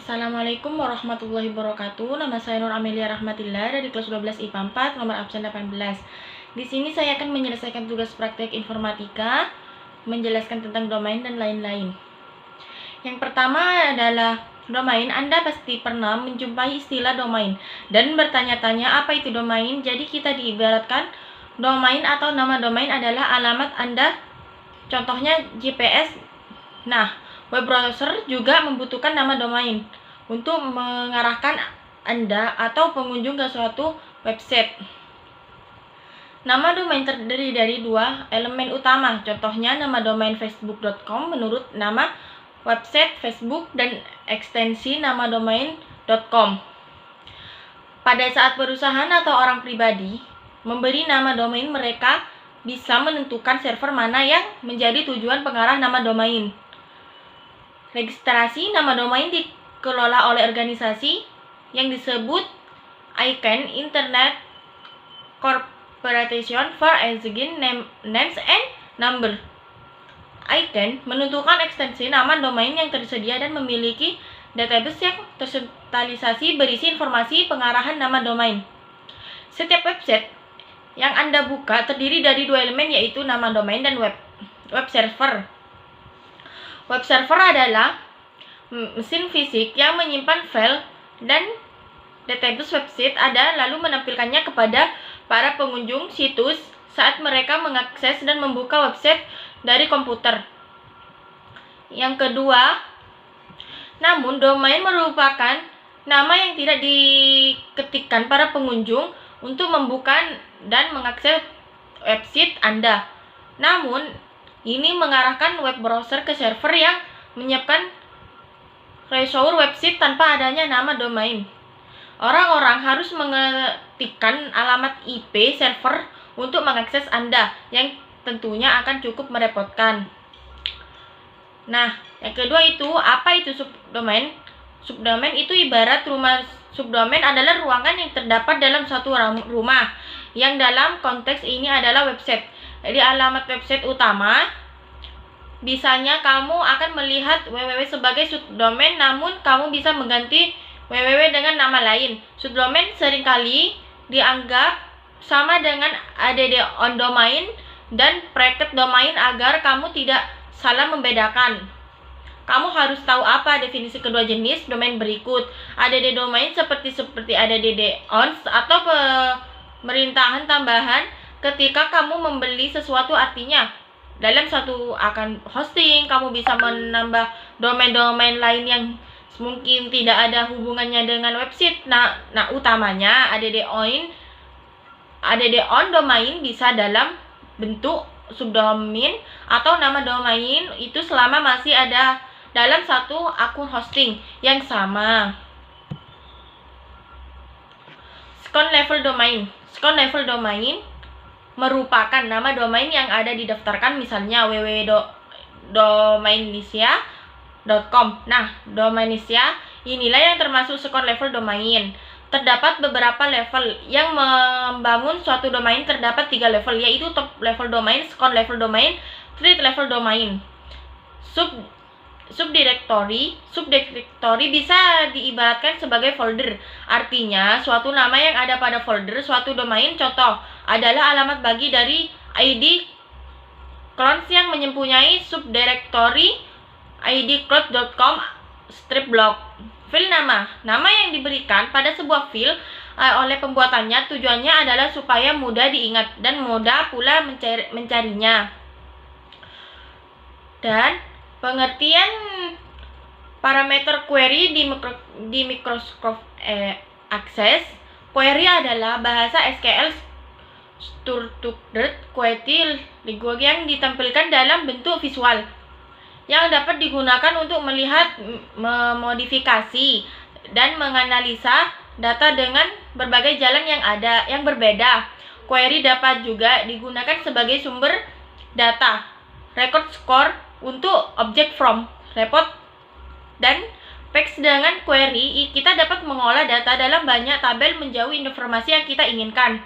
Assalamualaikum warahmatullahi wabarakatuh. Nama saya Nur Amelia Rahmatillah dari kelas 12 IPA 4, nomor absen 18. Di sini saya akan menyelesaikan tugas praktek informatika, menjelaskan tentang domain dan lain-lain. Yang pertama adalah domain. Anda pasti pernah menjumpai istilah domain dan bertanya-tanya apa itu domain. Jadi kita diibaratkan domain atau nama domain adalah alamat Anda, contohnya GPS. Nah, web browser juga membutuhkan nama domain untuk mengarahkan Anda atau pengunjung ke suatu website. Nama domain terdiri dari dua elemen utama, contohnya nama domain facebook.com menurut nama website Facebook dan ekstensi nama domain .com. Pada saat perusahaan atau orang pribadi memberi nama domain, mereka bisa menentukan server mana yang menjadi tujuan pengarah nama domain. Registrasi nama domain dikelola oleh organisasi yang disebut ICANN, Internet Corporation for Assigning Names and Number. ICANN menentukan ekstensi nama domain yang tersedia dan memiliki database yang tersentralisasi berisi informasi pengarahan nama domain. Setiap website yang Anda buka terdiri dari dua elemen, yaitu nama domain dan web server. Web server adalah mesin fisik yang menyimpan file dan database website ada lalu menampilkannya kepada para pengunjung situs saat mereka mengakses dan membuka website dari komputer. Yang kedua, namun domain merupakan nama yang tidak diketikkan para pengunjung untuk membuka dan mengakses website Anda. Namun ini mengarahkan web browser ke server yang menyiapkan resource website tanpa adanya nama domain. Orang-orang harus mengetikkan alamat IP server untuk mengakses Anda, yang tentunya akan cukup merepotkan. Nah, yang kedua itu, apa itu subdomain? Subdomain itu ibarat rumah. Subdomain adalah ruangan yang terdapat dalam satu rumah, yang dalam konteks ini adalah website. Jadi alamat website utama, bisanya kamu akan melihat www sebagai subdomain, namun kamu bisa mengganti www dengan nama lain. Subdomain seringkali dianggap sama dengan add on domain dan private domain. Agar kamu tidak salah membedakan, kamu harus tahu apa definisi kedua jenis domain berikut. Add domain seperti add ons atau pemerintahan tambahan. Ketika kamu membeli sesuatu, artinya dalam satu akun hosting kamu bisa menambah domain-domain lain yang mungkin tidak ada hubungannya dengan website. Nah utamanya add on domain bisa dalam bentuk subdomain atau nama domain itu selama masih ada dalam satu akun hosting yang sama. Second level domain. Second level domain merupakan nama domain yang ada didaftarkan, misalnya www.domainisia.com. Nah, domainisia inilah yang termasuk second level domain. Terdapat beberapa level yang membangun suatu domain. Terdapat 3 level, yaitu top level domain, second level domain, third level domain. Subdirectory bisa diibaratkan sebagai folder. Artinya suatu nama yang ada pada folder suatu domain. Contoh adalah alamat bagi dari id clones yang mempunyai subdirectory id-clones.com /block. File nama yang diberikan pada sebuah file oleh pembuatannya. Tujuannya adalah supaya mudah diingat dan mudah pula mencarinya. Dan pengertian parameter query di Microsoft Access. Query adalah bahasa SQL structured query language yang ditampilkan dalam bentuk visual, yang dapat digunakan untuk melihat, memodifikasi, dan menganalisa data dengan berbagai jalan yang berbeda. Query dapat juga digunakan sebagai sumber data, record score untuk objek from, report, dan page. Dengan query, kita dapat mengolah data dalam banyak tabel menjauh informasi yang kita inginkan.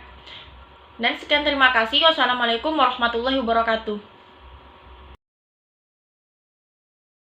Dan sekian, terima kasih. Wassalamualaikum warahmatullahi wabarakatuh.